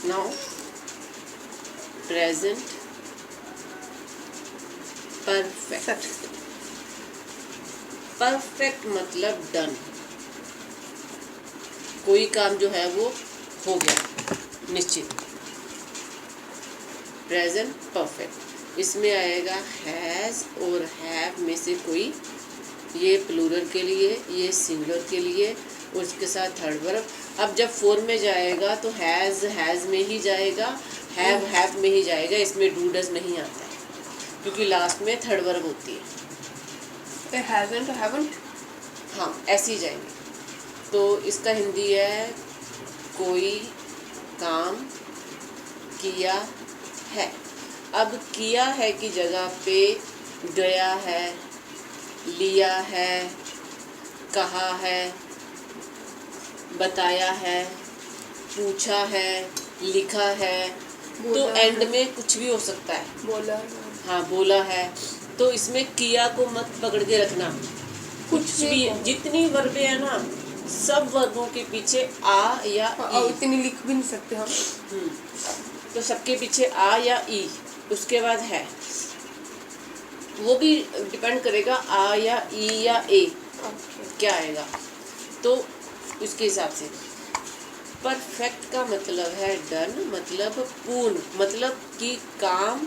Now present perfect. Perfect मतलब done, कोई काम जो है वो हो गया निश्चित। प्रेजेंट परफेक्ट, इसमें आएगा हैज़ और हैव में से कोई, ये प्लूरल के लिए, ये सिंगुलर के लिए, और उसके साथ थर्ड वर्ब। अब जब फॉर्म में जाएगा तो हैज़ में ही जाएगा, हैव में ही जाएगा, इसमें डू डज नहीं आता है क्योंकि लास्ट में थर्ड वर्ब होती है। हैज़न्ट हैवंट, हाँ ऐसे ही जाएंगे। तो इसका हिंदी है कोई काम किया है। अब किया है की जगह पे गया है, लिया है, कहा है, बताया है, पूछा है, लिखा है, तो एंड में कुछ भी हो सकता है। बोला, हाँ बोला है। तो इसमें किया को मत पकड़ के रखना, कुछ भी जितनी वर्बें है ना सब वर्बों के पीछे आ या ई। इतनी लिख भी नहीं सकते हम। तो सबके पीछे आ या ई, उसके बाद है, वो भी डिपेंड करेगा आ या ई या ए क्या आएगा, तो उसके हिसाब से। परफेक्ट का मतलब है डन, मतलब पूर्ण, मतलब कि काम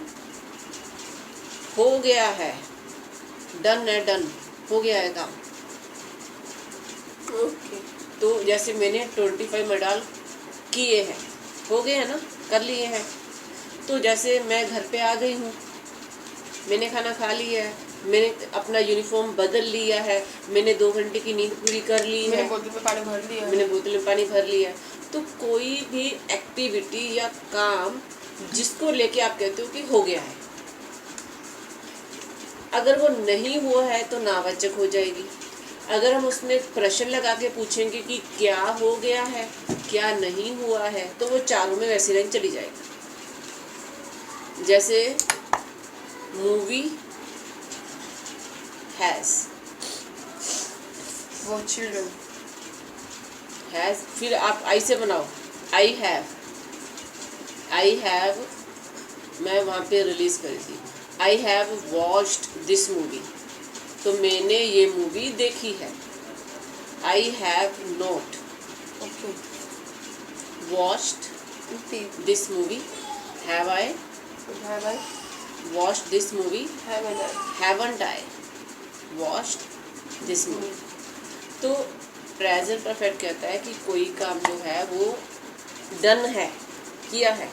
हो गया है, डन है, डन हो गया है काम। ओके। तो जैसे मैंने 25 मेडल किए हैं, हो गए हैं ना, कर लिए हैं। तो जैसे मैं घर पे आ गई हूँ, मैंने खाना खा लिया है, मैंने अपना यूनिफॉर्म बदल लिया है, मैंने 2 घंटे की नींद पूरी कर ली है, मैंने बोतल में पानी भर लिया है, मैंने बोतल में पानी भर लिया है। तो कोई भी एक्टिविटी या काम जिसको लेके आप कहते हो कि हो गया है, अगर वो नहीं हुआ है तो नावाचक हो जाएगी। अगर हम उसमें प्रश्न लगा के पूछेंगे कि क्या हो गया है, क्या नहीं हुआ है, तो वो चारों में वैसी लाइन चली जाएगी। जैसे मूवी हैज, वो चिल्ड्रन हैज, फिर आप आई से बनाओ, आई हैव, मैं वहाँ पे रिलीज करी थी, I have watched this movie, तो मैंने ये मूवी देखी है। I have not watched this movie, have I watched this movie, haven't I watched this movie. तो प्रेजेंट परफेक्ट कहता है कि कोई काम जो है वो डन है, किया है।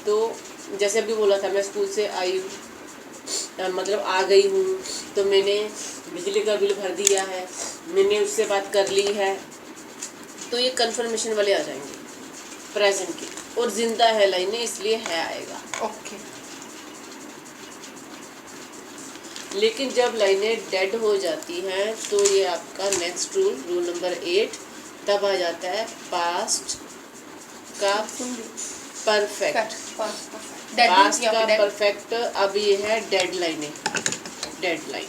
तो जैसे अभी बोला था, मैं स्कूल से आई हूँ, मतलब आ गई हूँ, तो मैंने बिजली का बिल भर दिया है, मैंने उससे बात कर ली है, तो ये कंफर्मेशन वाले आ जाएंगे प्रेजेंट की। और जिंदा है लाइनें, इसलिए है आएगा। ओके। लेकिन जब लाइनें डेड हो जाती हैं तो ये आपका नेक्स्ट रूल नंबर 8 तब आ जाता है पास्ट का परफेक्ट। पास्ट का परफेक्ट अब ये है डेड लाइनें, डेड लाइन।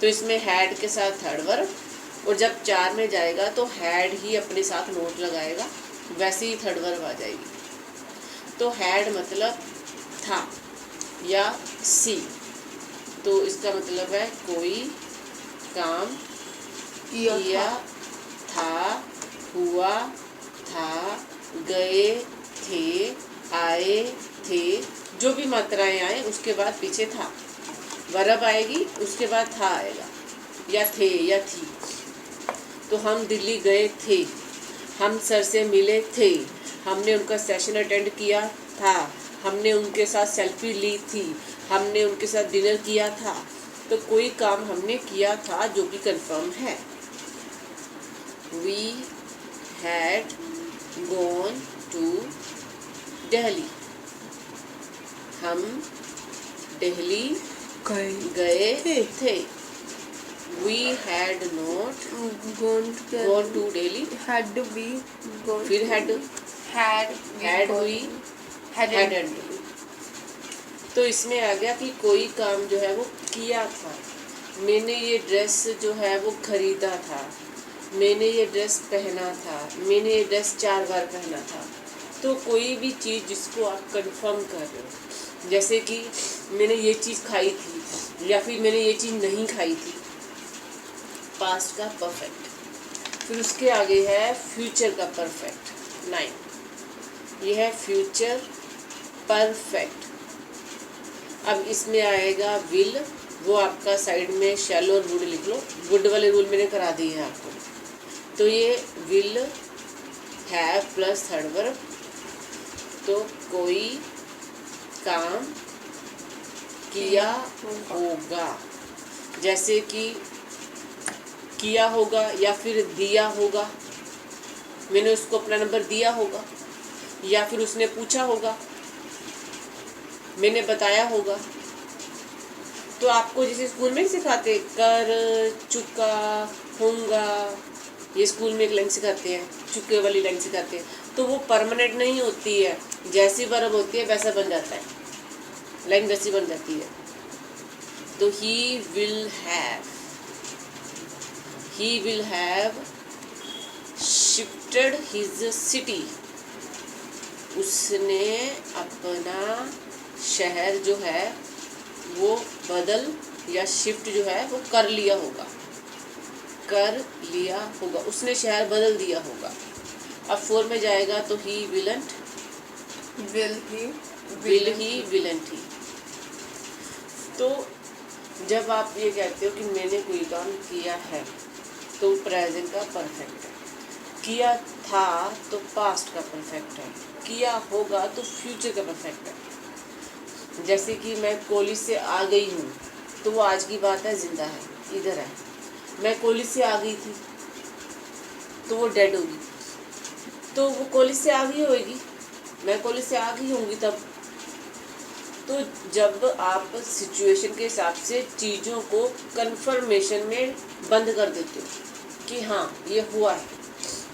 तो इसमें हैड के साथ थर्ड वर्ब, और जब 4 में जाएगा तो हैड ही अपने साथ नोट लगाएगा, वैसे ही थर्ड वर्ब आ जाएगी। तो हैड मतलब था या सी, तो इसका मतलब है कोई काम किया था, हुआ था, गए थे, आए थे, जो भी मात्राएं आए उसके बाद पीछे था, वर्ब आएगी, उसके बाद था आएगा, या थे या थी। तो हम दिल्ली गए थे, हम सर से मिले थे, हमने उनका सेशन अटेंड किया था, हमने उनके साथ सेल्फी ली थी, हमने उनके साथ डिनर किया था। तो कोई काम हमने किया था जो कि कंफर्म है। We had gone to Delhi, हम दिल्ली गए थे। We had not gone to Delhi, had we gone, फिर had we, hadn't। तो इसमें आ गया कि कोई काम जो है वो किया था। मैंने ये ड्रेस जो है वो खरीदा था, मैंने ये ड्रेस पहना था, मैंने ये ड्रेस 4 बार पहना था। तो कोई भी चीज़ जिसको आप कंफर्म कर रहे हो, जैसे कि मैंने ये चीज़ खाई थी या फिर मैंने ये चीज़ नहीं खाई थी, पास्ट का परफेक्ट। फिर उसके आगे है फ्यूचर का परफेक्ट, 9। ये है फ्यूचर परफेक्ट। अब इसमें आएगा विल, वो आपका साइड में शैलो और वुड लिख लो, वुड वाले रूल मैंने करा दिए हैं आपको। तो ये will have plus third verb, तो कोई काम किया होगा, जैसे कि किया होगा या फिर दिया होगा, मैंने उसको अपना नंबर दिया होगा, या फिर उसने पूछा होगा, मैंने बताया होगा। तो आपको जैसे स्कूल में सिखाते कर, चुका, होगा, ये स्कूल में एक लाइन सिखाते हैं, चुके वाली लाइन सिखाते हैं, तो वो परमानेंट नहीं होती है, जैसी वर्ब होती है वैसा बन जाता है, लाइन वैसी बन जाती है। तो he will have shifted his city, उसने अपना शहर जो है वो बदल या शिफ्ट जो है वो कर लिया होगा, उसने शहर बदल दिया होगा। अब 4 में जाएगा तो ही विलंट, विल ही विलंट ही। तो जब आप ये कहते हो कि मैंने कोई काम किया है तो प्रेजेंट का परफेक्ट है, किया था तो पास्ट का परफेक्ट है, किया होगा तो फ्यूचर का परफेक्ट है। जैसे कि मैं कॉलेज से आ गई हूँ, तो वो आज की बात है, जिंदा है, इधर है। मैं कॉलेज से आ गई थी तो वो डेड होगी, तो वो कॉलेज से आ गई होगी, मैं कॉलेज से आ गई होंगी तब। तो जब आप सिचुएशन के हिसाब से चीज़ों को कंफर्मेशन में बंद कर देते हो कि हाँ ये हुआ है,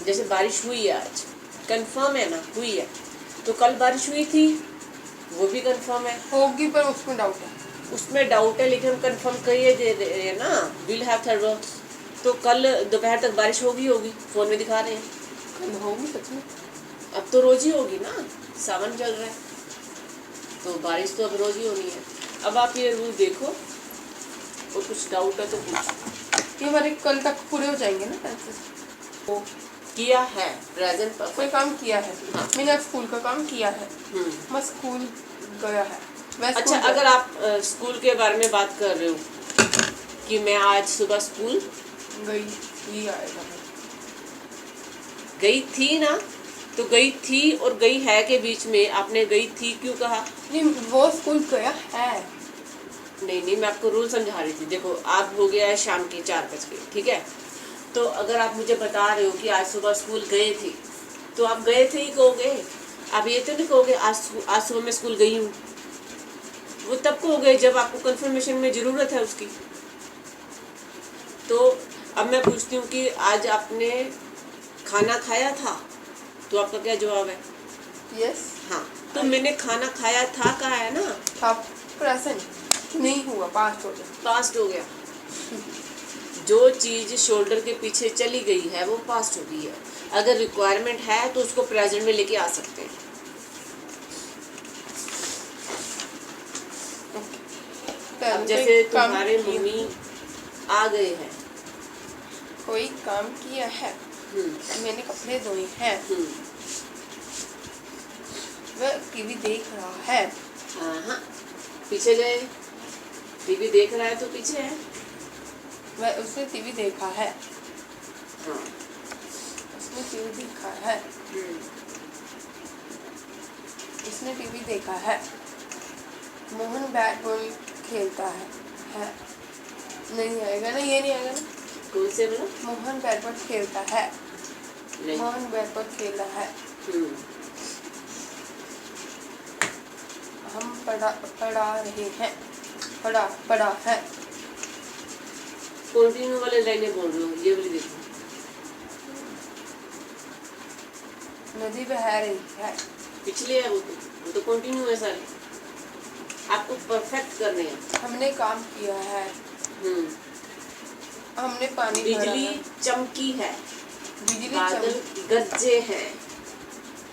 जैसे बारिश हुई है आज, कंफर्म है ना, हुई है, तो कल बारिश हुई थी, वो भी कंफर्म है, होगी पर उसमें डाउट है, लेकिन हम कंफर्म करिए दे रहे हैं ना, विल हैव थर्ड वर्ब, तो कल दोपहर तक बारिश होगी, फोन में दिखा रहे हैं, कल होगी सच में। अब तो रोज ही होगी ना, सावन चल रहा है, तो बारिश तो अब रोज ही होनी है। अब आप ये रूल देखो और कुछ डाउट है तो पूछो। ये हमारे कल तक पूरे हो जाएंगे ना टेंसेस। वो किया है, प्रेजेंट परफेक्ट, कोई काम किया है, हाँ। मैंने आज स्कूल का काम किया है, मैं स्कूल गया है। अच्छा, अगर आप स्कूल के बारे में बात कर रहे हो कि मैं आज सुबह स्कूल गई, ये आएगा। गई थी ना, तो गई थी और गई है के बीच में आपने गई थी क्यों कहा? नहीं, वो स्कूल गया है। नहीं, मैं आपको रूल समझा रही थी। देखो, आप हो गया है शाम के 4 बजे, ठीक है, तो अगर आप मुझे बता रहे हो कि आज सुबह स्कूल गए थे, तो आप गए थे ही कहोगे, आप ये तो नहीं कहोगे आज सुबह मैं स्कूल गई हूँ। वो तब कहोगे जब आपको कंफर्मेशन में ज़रूरत है उसकी। तो अब मैं पूछती हूँ कि आज आपने खाना खाया था, तो आपका क्या जवाब है? यस। हाँ, तो मैंने खाना खाया था कहा है ना, था प्रेजेंट नहीं हुआ, पास्ट हो गया। पास्ट हो गया। जो चीज़ शोल्डर के पीछे चली गई है वो पास्ट हो गई है। अगर रिक्वायरमेंट है तो उसको प्रेजेंट में लेके आ सकते हैं। अब जैसे तुम्हारे मम्मी आ गए हैं, कोई काम किया है, मैंने कपड़े धोए हैं, वह टीवी देख रहा है। हाँ, पीछे गए, टीवी देख रहा है तो पीछे है, वह उसने टीवी देखा है। हाँ, उसने टीवी देखा है, उसने टीवी देखा है। मोहन बैट बॉल खेलता है। नहीं आएगा ना, ये नहीं आएगा ना। कौन से बोला? मोहन बैट बॉल खेलता है, नहीं। मोहन बैट बॉल खेला है। हम पढ़ा रहे हैं, पढ़ा है। कंटिन्यू वाले लाइनें बोल रहे हो, ये वाली देखो। नदी बह रही है, पिछले है वो तो कंटिन्यू है सारे। आपको परफेक्ट करने हैं। हमने काम किया है, हमने पानी भरा बिजली है। चमकी है, बिजली बादल गरजे हैं,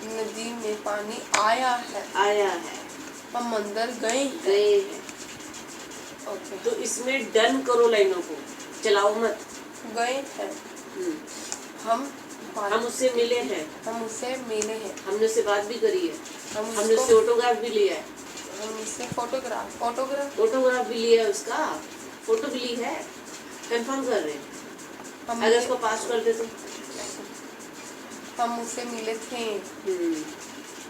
नदी में पानी आया है। आया है। हम अंदर गए गए हैं। ओके। तो इसमें डन करो लाइनों को, चलाओ मत। गए हैं। हम उससे मिले हैं। हम उससे मिले हैं। हमने उससे बात भी करी है। हमने उसको उससे ऑटोग्राफ भी लिया है। हम उससे फोटोग्राफ भी लिया है, उसका फोटो भी ली है। कंफर्म कर रहे हैं। अगर उसको पास कर दे तो हम उससे मिले थे।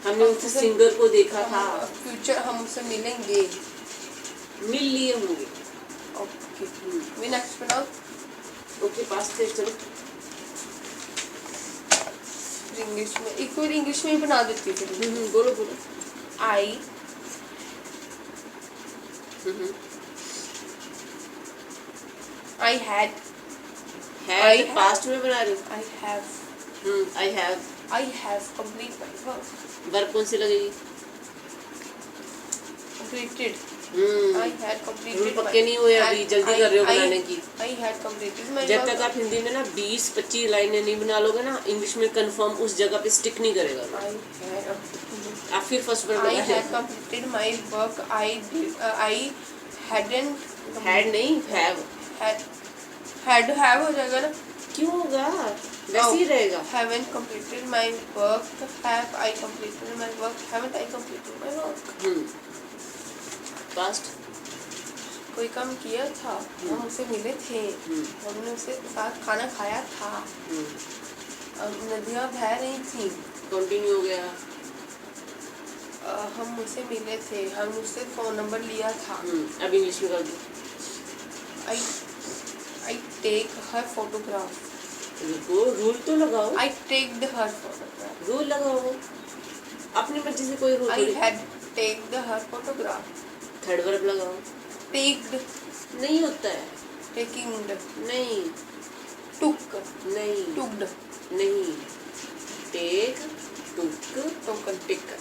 हमने उस सिंगर को देखा था। फ्यूचर हम उससे मिलेंगे। मिल लिए होंगे। ओके। वी नेक्स्ट बनाओ। ओके पास थे, चलो इंग्लिश में एक और इंग्लिश में ही बना देती हूँ। बोलो बोलो। आई हैड पास्ट में बना रही हूँ। I have complete my work. Verb कौन सी लगेगी? completed I had completed rule पक्के नहीं हुए अभी, जल्दी कर रहे हो बनाने की। I had completed my जब work। तक आप हिंदी में ना 20-25 लाइनें नहीं बना लोगे ना, इंग्लिश में कंफर्म उस जगह पे स्टिक नहीं करेगा। आप फिर first word I had completed my work। I hadn't had नहीं had to have हो जाएगा ना। क्यों होगा? वैसे ही रहेगा। Haven't completed my work। Have I completed my work? Haven't I completed my work? Past कोई काम किया था। हम उससे मिले थे। हमने उसके साथ खाना खाया था। नदियाँ बह रही थी। कंटिन्यू हो गया। हम उससे मिले थे। हम उससे फ़ोन नंबर लिया था। अब इंग्लिश में कर दो। I take her photograph। रुको, रूल तो लगाओ। I take her photograph। Rule लगाओ, अपनी मर्जी से कोई rule. I had take her photograph। Third verb लगाओ। टेक्ड नहीं होता है। टेकिंग नहीं। टुक नहीं। टुक्ड नहीं। Take took token taken.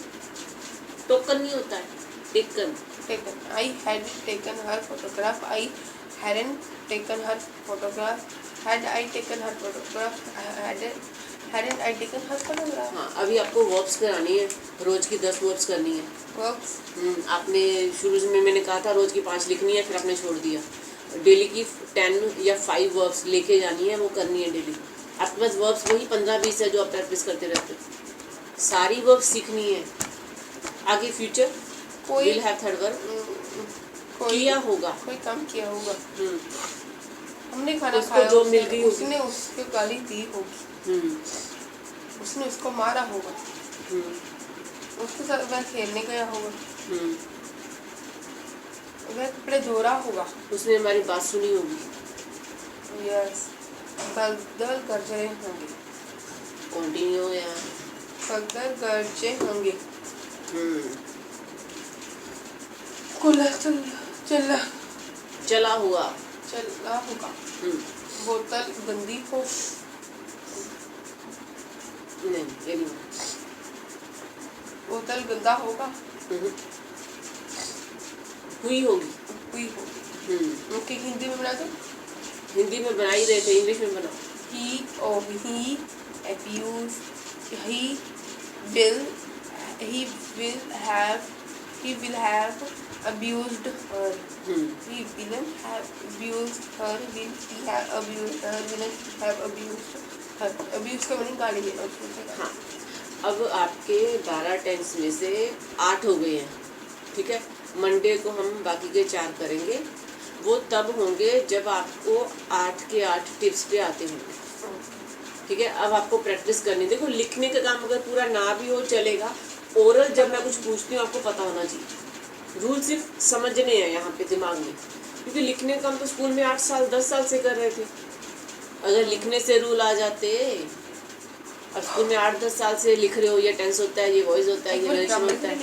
Token नहीं होता है, taken. Taken. I had taken her photograph. I hadn't taken her photograph। had I taken her photograph। hadn't I taken her photograph। हाँ, अभी आपको वर्ब्स करानी है। रोज की 10 वर्ब्स करनी है। वर्ब्स आपने शुरू में मैंने कहा था रोज की 5 लिखनी है, फिर आपने छोड़ दिया। डेली की 10 या 5 वर्ब्स लेके जानी है, वो करनी है डेली। आपके पास वर्ब्स वही 15-20 है जो आप प्रैक्टिस करते रहते हो। सारी वर्ब्स सीखनी है। आगे future will have third verb किया होगा। कोई काम किया होगा। हमने खाना उसको खाया। जो मिल गई होगी। उसने उसको गाली दी होगी। उसने उसको मारा होगा। उसके साथ वह खेलने गया होगा। वह कपड़े धो रहा होगा। उसने हमारी बात सुनी होगी। यस। बगल गरजे होंगे। कंटिन्यू हो यहाँ। बगल गरजे होंगे। चला हुआ। चला होगा। बोतल गंदी हो। नहीं, ये नहीं। बोतल गंदा होगा। हुई होगी। हुई होगी। ओके, हिंदी में बना दो। हिंदी में बना ही रहे थे, इंग्लिश में बनाओ। he abused he will have abused her। he will have abused her। will he have abused her। will have abused her। abuse का मीनिंग गाली देना। हाँ, अब आपके 12 टेंस में से 8 हो गए हैं। ठीक है, मंडे को हम बाकी के 4 करेंगे। वो तब होंगे जब आपको 8 के 8 टिप्स पे आते होंगे। ठीक है, अब आपको प्रैक्टिस करनी। देखो, लिखने का काम अगर पूरा ना भी हो चलेगा। ओरल जब मैं कुछ पूछती हूँ आपको पता होना चाहिए। रूल सिर्फ समझने हैं यहाँ पे दिमाग में, क्योंकि लिखने का हम तो स्कूल में 8 साल 10 साल से कर रहे थे। अगर लिखने से रूल आ जाते, अब स्कूल में 8-10 साल से लिख रहे हो, ये टेंस होता है, ये वॉइस होता है, ये नरेशन होता है।